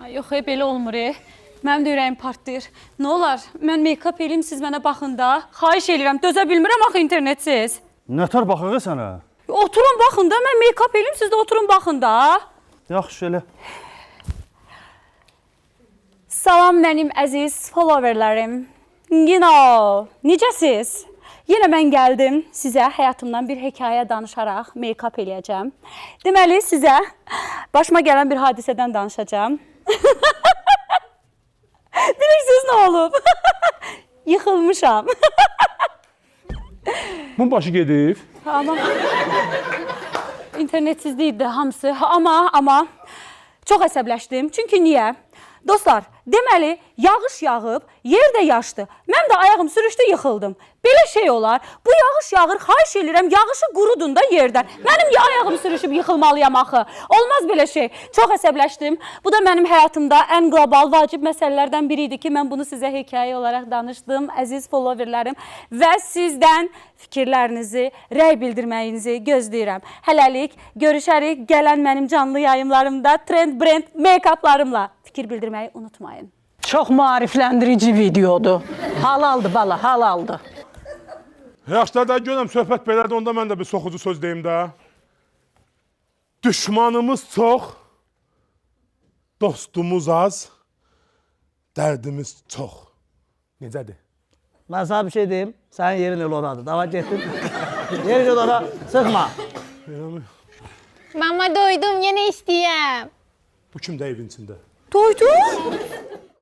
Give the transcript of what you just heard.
Ay, yox, belə olmur. Mənim də ürəyim partlayır. Nə olar? Mən make-up eləyim, siz mənə baxın da. Xahiş eləyirəm, dözə bilmirəm axı internetsiz. Nətər baxıq sənə? Oturun baxın da, mən make-up eləyim, siz də oturun baxın da. Yaxşı elə. Salam mənim əziz followerlərim. Necəsiz? Yenə mən gəldim sizə həyatımdan bir hekayə danışaraq make-up eləyəcəm. Deməli sizə başıma gələn bir hadisədən danışacağım. Bilirsiniz nə olub? Yıxılmışam. Bunun başı gedib. Amma internetsizlikdir hamısı. Amma çox əsəbləşdim. Çünki niyə? Dostlar, deməli, yağış yağıb, yer də yaşdı. Mən də ayağım sürüşdü, yıxıldım. Belə şey olar. Bu yağış yağır, xahiş edirəm, yağışı qurudun da yerdən. Mənim ya ayağım sürüşüb yıxılmalıyam axı. Olmaz belə şey. Çox əsəbləşdim. Bu da mənim həyatımda ən qlobal, vacib məsələlərdən biri idi ki, mən bunu sizə hekayə olaraq danışdım, əziz followerlərim. Və sizdən fikirlərinizi, rəy bildirməyinizi gözləyirəm. Hələlik görüşərik gələn mənim canlı yayımlarımda trend brand make-uplarımla. Fikir bildirməyi unutmayın. Çox maarifləndirici videodur. Halaldır bala, halaldır. Yaxşı da görəm söhbət belədir, onda mən də bir soxucu söz deyim də. Düşmanımız çox, dostumuz az, dərdimiz çox. Necədir? Ben sana bir şey diyeyim. Senin yerin öyle oradır. Davat ettin. Yerin öyle orada. Sıkma. Mama doydum, yine istəyəm. Bu kim də evin içində? Doydun?